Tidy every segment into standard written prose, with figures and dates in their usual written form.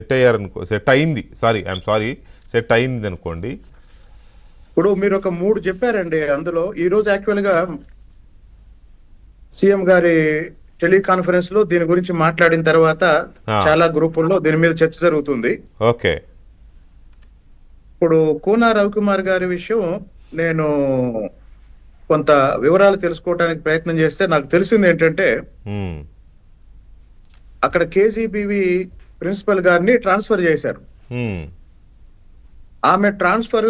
Set అయ్యారనుకో, set అయింది, I'm sorry, set అయింది అనుకోండి. ఇప్పుడు మీరు ఒక 3 చెప్పారండి. అందులో ఈ రోజు యాక్చువల్ గా సీఎం గారి టెలికాన్ఫరెన్స్ లో దీని గురించి మాట్లాడిన తర్వాత చాలా గ్రూపుల్లో దీని మీద చర్చ జరుగుతుంది. ఓకే. ఇప్పుడు కూన రవికుమార్ గారి విషయం నేను కొంత వివరాలు తెలుసుకోవడానికి ప్రయత్నం చేస్తే నాకు తెలిసింది ఏంటంటే అక్కడ కేజీబీవి ప్రిన్సిపల్ గారిని ట్రాన్స్ఫర్ చేశారు. ఆమె ట్రాన్స్ఫర్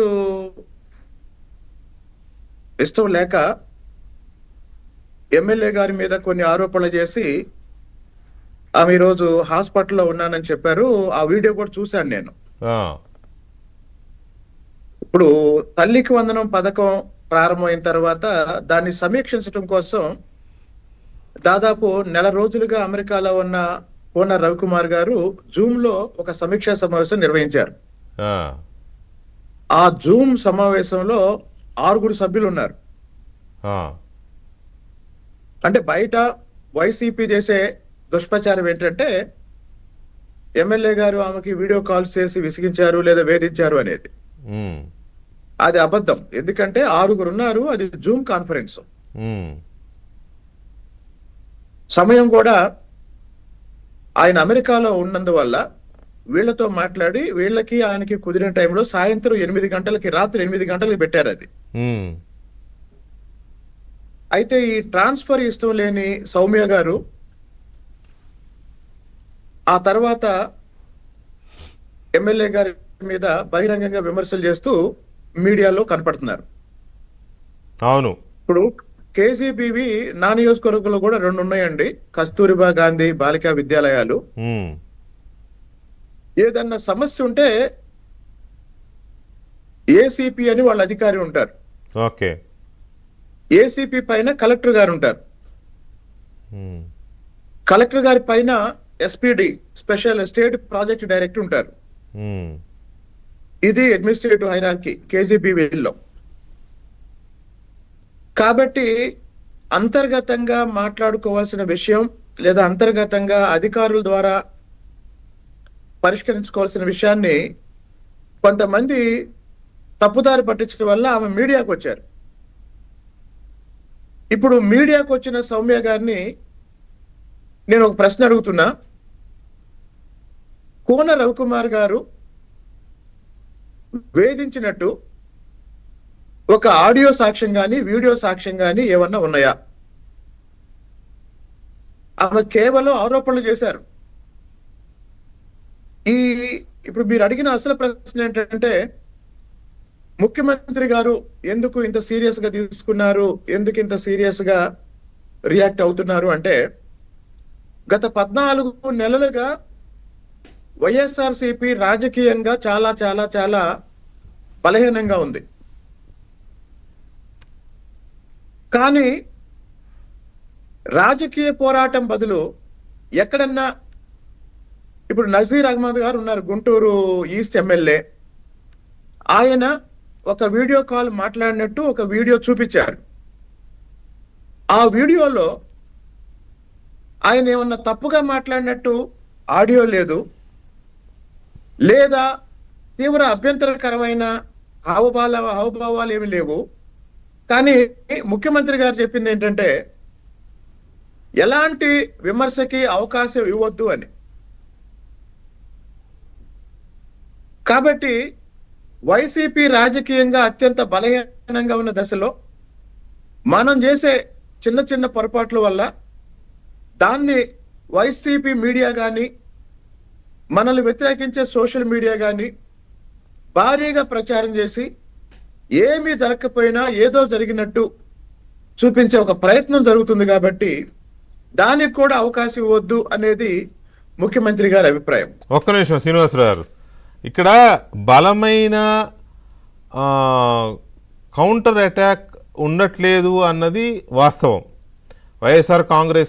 ఇష్టం లేక ఎమ్మెల్యే గారి మీద కొన్ని ఆరోపణలు చేసి ఆమె ఈరోజు హాస్పిటల్లో ఉన్నానని చెప్పారు. ఆ వీడియో కూడా చూశాను నేను. ఇప్పుడు తల్లికి వందనం పథకం ప్రారంభమైన తర్వాత దాన్ని సమీక్షించడం కోసం దాదాపు నెల రోజులుగా అమెరికాలో ఉన్న కూన రవికుమార్ గారు జూమ్ లో ఒక సమీక్షా సమావేశం నిర్వహించారు. ఆ జూమ్ సమావేశంలో 6 సభ్యులు ఉన్నారు. అంటే బయట వైసీపీ చేసే దుష్ప్రచారం ఏంటంటే ఎమ్మెల్యే గారు ఆమెకి వీడియో కాల్స్ చేసి విసిగించారు లేదా వేధించారు అనేది. అది అబద్ధం. ఎందుకంటే 6 ఉన్నారు, అది జూమ్ కాన్ఫరెన్స్. సమయం కూడా ఆయన అమెరికాలో ఉన్నందువల్ల వీళ్లతో మాట్లాడి వీళ్ళకి ఆయనకి కుదిరిన టైంలో సాయంత్రం 8 గంటలకి, రాత్రి 8 గంటలకి పెట్టారు అది. అయితే ఈ ట్రాన్స్ఫర్ ఇష్టం లేని సౌమ్య గారు ఆ తర్వాత ఎమ్మెల్యే గారి మీద బహిరంగంగా విమర్శలు చేస్తూ మీడియాలో కనపడుతున్నారు. అవును. ఇప్పుడు కేజీబీవి నా నియోజకవర్గంలో కూడా 2 ఉన్నాయండి, కస్తూరిబా గాంధీ బాలికా విద్యాలయాలు. ఏదన్నా సమస్య ఉంటే ఏసీపీ అని వాళ్ళ అధికారి ఉంటారు. ఓకే. ఏసీపీ పైన కలెక్టర్ గారు ఉంటారు. కలెక్టర్ గారి పైన SPD, special state project director ఉంటారు. ఇది అడ్మినిస్ట్రేటివ్ హైరార్కీ కేజీబీవీలో. కాబట్టి అంతర్గతంగా మాట్లాడుకోవాల్సిన విషయం లేదా అంతర్గతంగా అధికారుల ద్వారా పరిష్కరించుకోవాల్సిన విషయాన్ని కొంతమంది తప్పుదారి పట్టించడం వల్ల ఆమె మీడియాకు వచ్చారు. ఇప్పుడు మీడియాకు వచ్చిన సౌమ్య గారిని నేను ఒక ప్రశ్న అడుగుతున్నా. కూన రవికుమార్ గారు వేధించినట్టు ఒక ఆడియో సాక్ష్యం గాని, వీడియో సాక్ష్యం గాని ఏమన్నా ఉన్నాయా? ఆమె కేవలం ఆరోపణలు చేశారు. ఇప్పుడు మీరు అడిగిన అసలు ప్రశ్న ఏంటంటే ముఖ్యమంత్రి గారు ఎందుకు ఇంత సీరియస్ గా తీసుకున్నారు, ఎందుకు ఇంత సీరియస్ గా రియాక్ట్ అవుతున్నారు అంటే గత 14 నెలలుగా వైఎస్ఆర్సీపీ రాజకీయంగా చాలా చాలా చాలా బలహీనంగా ఉంది. కానీ రాజకీయ పోరాటం బదులు ఎక్కడన్నా ఇప్పుడు నజీర్ అహ్మద్ గారు ఉన్నారు, గుంటూరు ఈస్ట్ ఎమ్మెల్యే. ఆయన ఒక వీడియో కాల్ మాట్లాడినట్టు ఒక వీడియో చూపించారు. ఆ వీడియోలో ఆయన ఏమన్నా తప్పుగా మాట్లాడినట్టు ఆడియో లేదు, లేదా తీవ్ర అభ్యంతరకరమైన హావభావాలు ఏమి లేవు. కానీ ముఖ్యమంత్రి గారు చెప్పింది ఏంటంటే ఎలాంటి విమర్శకి అవకాశం ఇవ్వద్దు అని. కాబట్టి వైసీపీ రాజకీయంగా అత్యంత బలహీనంగా ఉన్న దశలో మనం చేసే చిన్న చిన్న పొరపాట్ల వల్ల దాన్ని వైసీపీ మీడియా కానీ, మనల్ని వ్యతిరేకించే సోషల్ మీడియా కానీ భారీగా ప్రచారం చేసి ఏమీ జరగకపోయినా ఏదో జరిగినట్టు చూపించే ఒక ప్రయత్నం జరుగుతుంది. కాబట్టి దానికి కూడా అవకాశం ఇవ్వద్దు అనేది ముఖ్యమంత్రి గారి అభిప్రాయం. ఒక్క నిమిషం శ్రీనివాసరావు గారు, ఇక్కడ బలమైన కౌంటర్ అటాక్ ఉండట్లేదు అన్నది వాస్తవం. వైఎస్ఆర్ కాంగ్రెస్